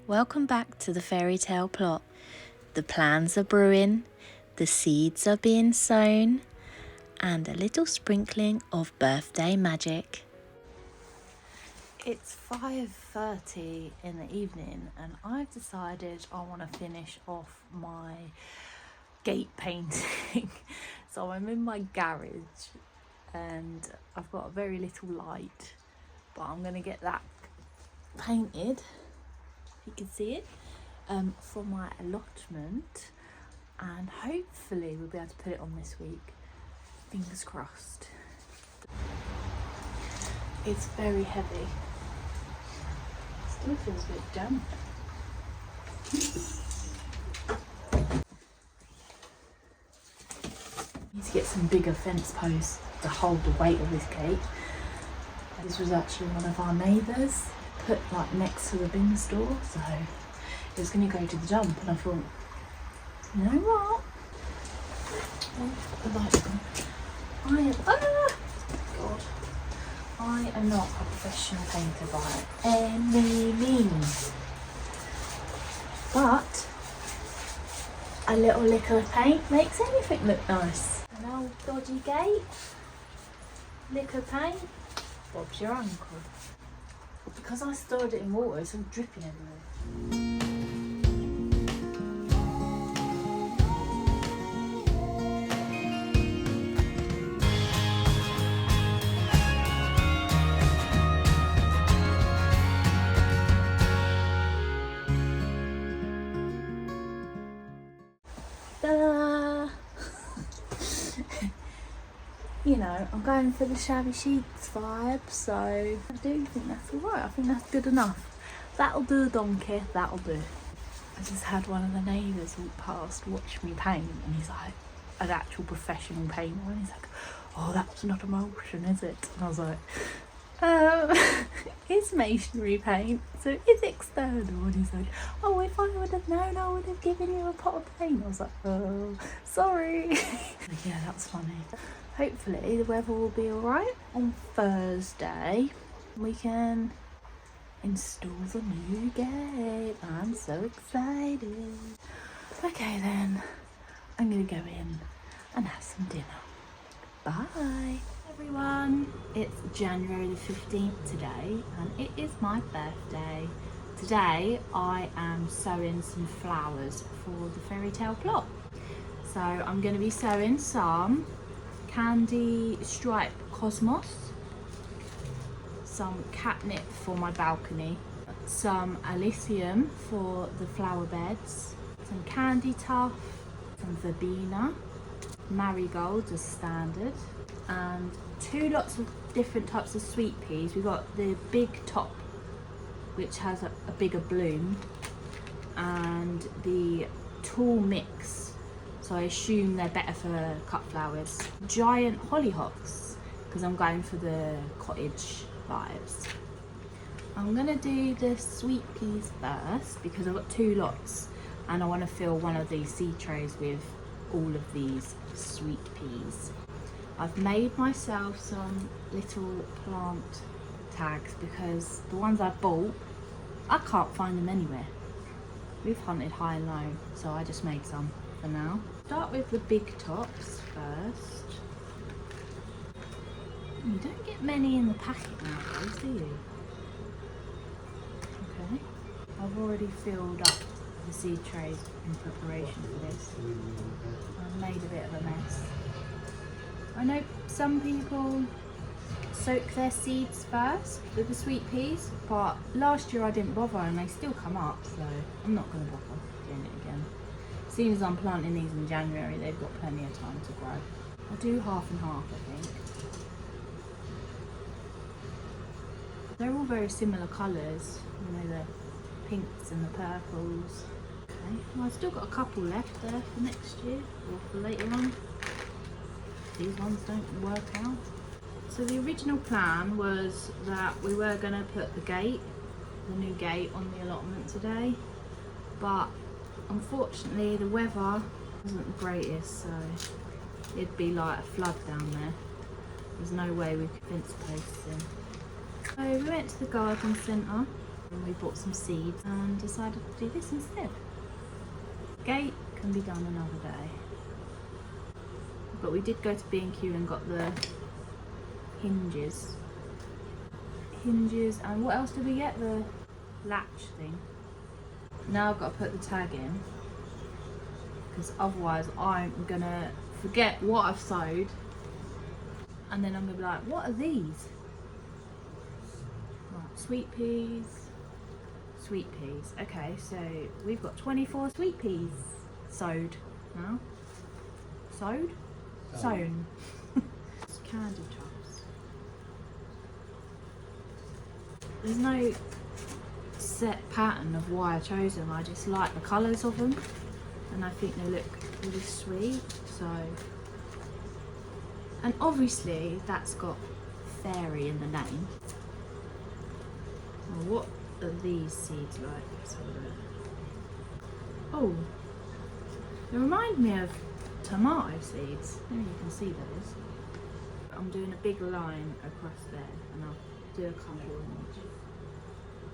Welcome back to the fairy tale plot. The plans are brewing, the seeds are being sown, and a little sprinkling of birthday magic. It's 5:30 in the evening and I've decided I want to finish off my gate painting. So I'm in my garage and I've got a very little light, but I'm going to get that painted, you can see it, for my allotment, and hopefully we'll be able to put it on this week. Fingers crossed. It's very heavy. Still feels a bit damp. Need to get some bigger fence posts to hold the weight of this gate. This was actually one of our neighbours put like next to the bin store, so it was going to go to the dump, and I thought, you know what? The light's gone. I am not a professional painter by any means, but a little lick of paint makes anything look nice. An old dodgy gate, lick of paint, Bob's your uncle. Because I stored it in water, it's all dripping everywhere. Ta-da! You know, I'm going for the shabby sheets vibe, so I do think that's alright. I think that's good enough. That'll do, donkey, that'll do. I just had one of the neighbours walk past, watch me paint, and he's like, an actual professional painter, and he's like, oh, that's not emulsion, is it? And I was like, it's masonry paint, so it's external. And he's like, oh, if I would have known, I would have given you a pot of paint. I was like, oh, sorry. Yeah, that's funny. Hopefully the weather will be alright on Thursday. We can install the new gate. I'm so excited. Okay then, I'm gonna go in and have some dinner. Bye everyone. It's January the 15th today and it is my birthday. Today I am sowing some flowers for the fairy tale plot. So I'm going to be sowing some candy stripe cosmos, some catnip for my balcony, some alyssium for the flower beds, some candy tuff, some verbena, marigolds as standard, and two lots of different types of sweet peas. We've got the big top, which has a bigger bloom, and the tall mix, so I assume they're better for cut flowers. Giant hollyhocks, because I'm going for the cottage vibes. I'm gonna do the sweet peas first because I've got two lots and I want to fill one of these seed trays with all of these sweet peas. I've made myself some little plant tags because the ones I bought, I can't find them anywhere. We've hunted high and low, so I just made some for now. Start with the big tops first. You don't get many in the packet nowadays, do you? Okay. I've already filled up the seed trays in preparation for this. I've made a bit of a mess. I know some people soak their seeds first with the sweet peas, but last year I didn't bother and they still come up, so I'm not going to bother doing it again. Seeing as I'm planting these in January, they've got plenty of time to grow. I'll do half and half, I think. They're all very similar colours, you know, the pinks and the purples. Okay, well, I've still got a couple left there for next year or for later on. These ones don't work out. So the original plan was that we were going to put the new gate on the allotment today, but unfortunately the weather wasn't the greatest, so it'd be like a flood down there. There's no way we could fence posts in. So we went to the garden centre And we bought some seeds and decided to do this instead. Gate can be done another day. But we did go to B&Q and got the hinges. And what else did we get? The latch thing. Now I've got to put the tag in, because otherwise I'm gonna forget what I've sowed, and then I'm gonna be like, what are these? Right, sweet peas. Okay, so we've got 24 sweet peas sowed now. Sown. It's candy tops. There's no set pattern of why I chose them. I just like the colours of them, and I think they look really sweet. So, and obviously that's got fairy in the name. Well, what are these seeds like? Let's have a look. Oh, they remind me of tomato seeds. Maybe you can see those. I'm doing a big line across there, and I'll do a couple of them.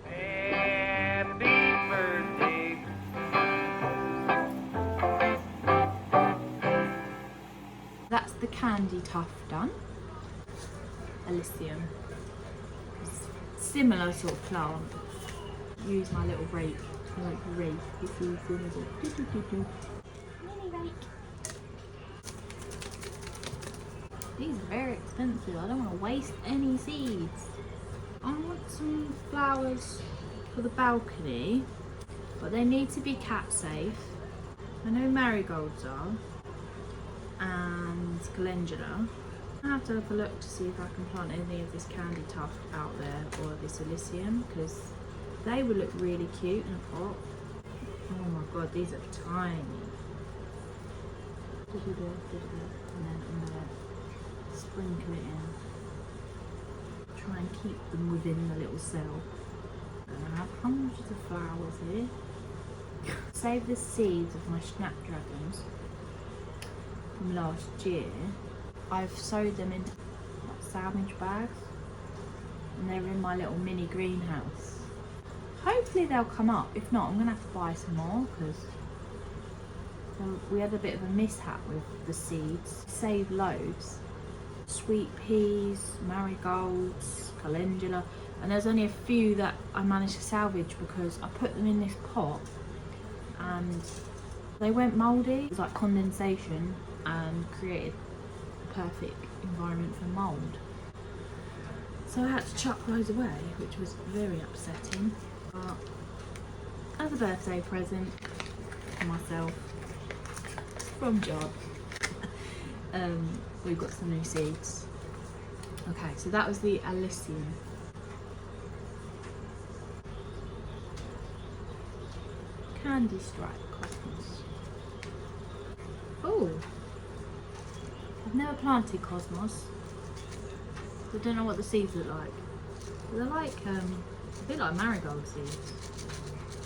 Happy birthday. That's the candy tuft done. Elysium. Similar sort of plant. Use my little rake. I like rake. This is mini rake. These are very expensive. I don't want to waste any seeds. I want some flowers for the balcony, but they need to be cat safe. I know marigolds are, and calendula. I have to have a look to see if I can plant any of this candy tuft out there, or this elysium, because they would look really cute in a pot. Oh my god, these are tiny. And then I'm gonna sprinkle it in. Try and keep them within the little cell. And I have hundreds of flowers here. Save the seeds of my snapdragons from last year. I've sowed them into sandwich bags, and they're in my little mini greenhouse. Hopefully they'll come up. If not, I'm gonna have to buy some more, because we had a bit of a mishap with the seeds. Saved loads. Sweet peas, marigolds, calendula, and there's only a few that I managed to salvage because I put them in this pot and they went mouldy. It was like condensation and created a perfect environment for mould. So I had to chuck those away, which was very upsetting. But as a birthday present for myself from John, we've got some new seeds. Okay, so that was the Elysium. Candy stripe cosmos. Oh, I've never planted cosmos. I don't know what the seeds look like. They're like a bit like marigold seeds.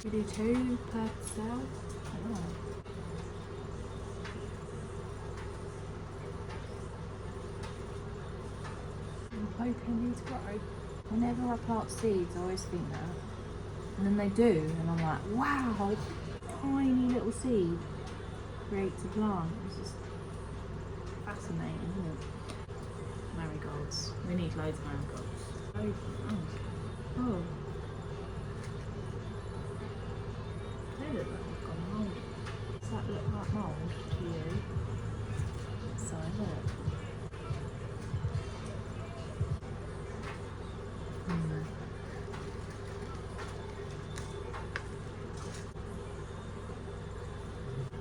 We do 2 per cell. I don't know. I'm hoping these grow. Whenever I plant seeds, I always think that. And then they do, and I'm like, wow, tiny little seed creates a plant. It's just fascinating, isn't it? Marigolds. We need loads of marigolds. Oh. They look like they've gone mould. Does that look like mould to you? So look.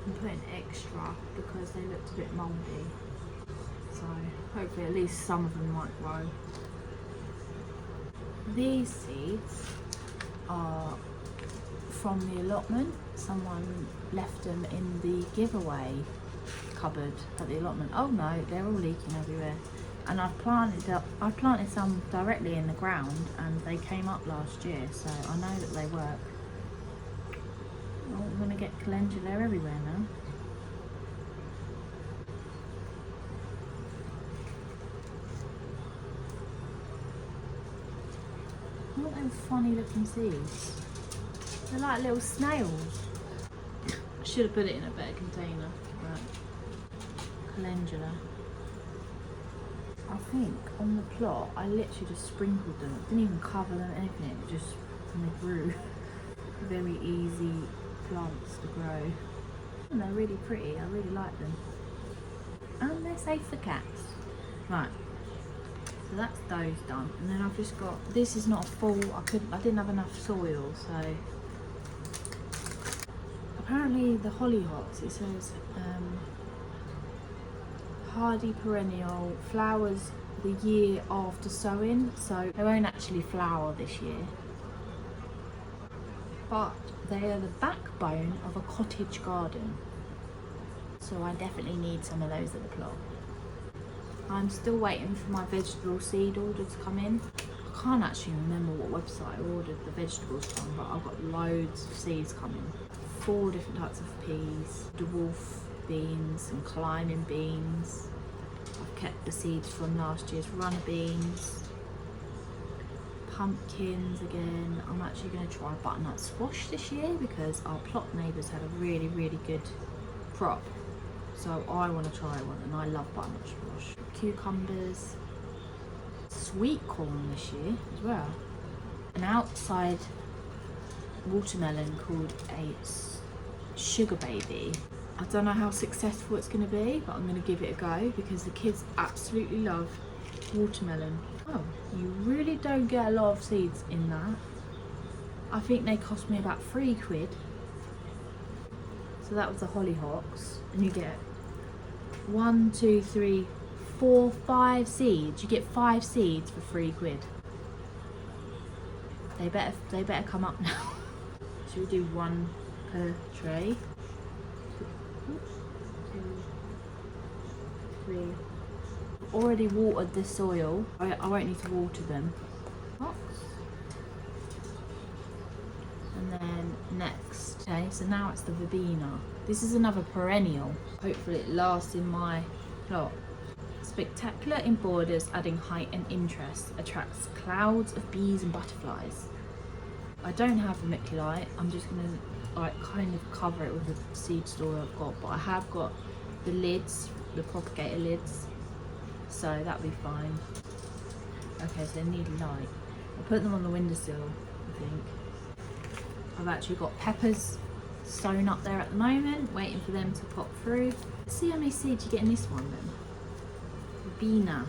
I'm putting extra because they looked a bit mouldy. So hopefully at least some of them might grow. These seeds are from the allotment. Someone left them in the giveaway cupboard at the allotment. Oh no, they're all leaking everywhere. And I planted some directly in the ground, and they came up last year, so I know that they work. Oh, we're gonna get calendula everywhere now. I want them funny looking seeds. They're like little snails. I should have put it in a better container. But calendula. I think on the plot I literally just sprinkled them. I didn't even cover them or anything. It just, and they grew. Very easy plants to grow. And they're really pretty. I really like them. And they're safe for cats. Right. So that's those done. And then I've just got, this is not a full, I didn't have enough soil, so apparently the hollyhocks, it says hardy perennial, flowers the year after sowing, so they won't actually flower this year, but they are the backbone of a cottage garden, so I definitely need some of those at the plot. I'm still waiting for my vegetable seed order to come in. I can't actually remember what website I ordered the vegetables from, but I've got loads of seeds coming. 4 different types of peas, dwarf beans and climbing beans. I've kept the seeds from last year's runner beans. Pumpkins again. I'm actually going to try butternut squash this year because our plot neighbours had a really, really good crop. So I want to try one, and I love butternut squash. Cucumbers, sweet corn this year as well. An outside watermelon called a sugar baby. I don't know how successful it's going to be, but I'm going to give it a go because the kids absolutely love watermelon. Oh, you really don't get a lot of seeds in that. I think they cost me about £3. So that was the hollyhocks, and you get 1, 2, 3, 4, 5 seeds. You get 5 seeds for £3. They better come up now. Should we do 1 per tray? 2, 3. I've already watered the soil. I won't need to water them. And then next, okay, so now it's the verbena. This is another perennial. Hopefully it lasts in my plot. Spectacular in borders, adding height and interest, attracts clouds of bees and butterflies. I don't have vermiculite. I'm just gonna like kind of cover it with the seed store I've got, but I have got the lids, the propagator lids, so that'll be fine. Okay, so they need light. I'll put them on the windowsill, I think. I've actually got peppers sown up there at the moment, waiting for them to pop through. Let's see how many seeds you get in this one then. Verbena.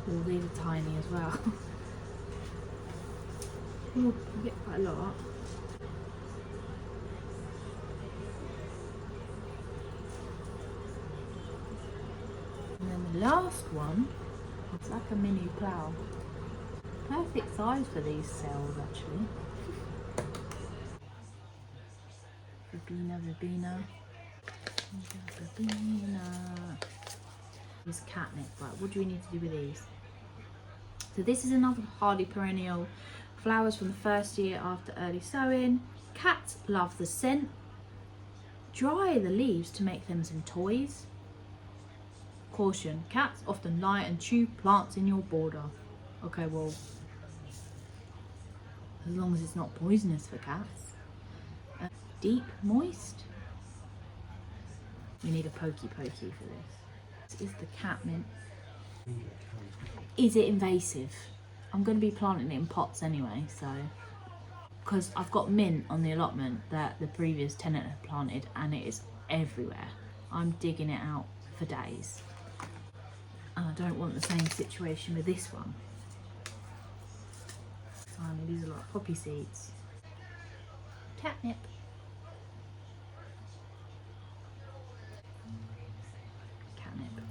Oh, these are tiny as well. Oh, you get quite a lot. And then the last one, it's like a mini plough. Perfect size for these cells actually. Verbena. This catnip, right, what do we need to do with these? So this is another hardy perennial. Flowers from the first year after early sowing. Cats love the scent. Dry the leaves to make them some toys. Caution, cats often lie and chew plants in your border. Okay, well, as long as it's not poisonous for cats. Deep moist. We need a pokey for this. This is the catmint. Is it invasive? I'm going to be planting it in pots anyway, so because I've got mint on the allotment that the previous tenant had planted and it is everywhere. I'm digging it out for days. And I don't want the same situation with this one. Tiny, these are like poppy seeds. Catnip.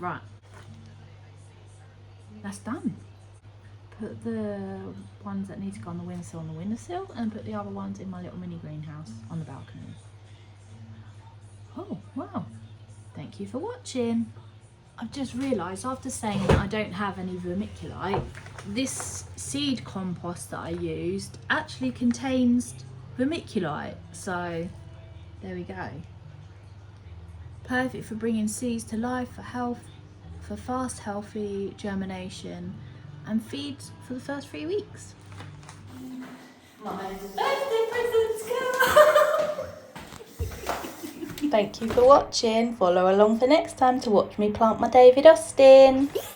Right, that's done. Put the ones that need to go on the windowsill and put the other ones in my little mini greenhouse on the balcony. Oh, wow. Thank you for watching. I've just realised after saying that I don't have any vermiculite, this seed compost that I used actually contains vermiculite. So there we go. Perfect for bringing seeds to life, for health, for fast, healthy germination, and feeds for the first 3 weeks. Mum and his birthday presents come. Thank you for watching. Follow along for next time to watch me plant my David Austin.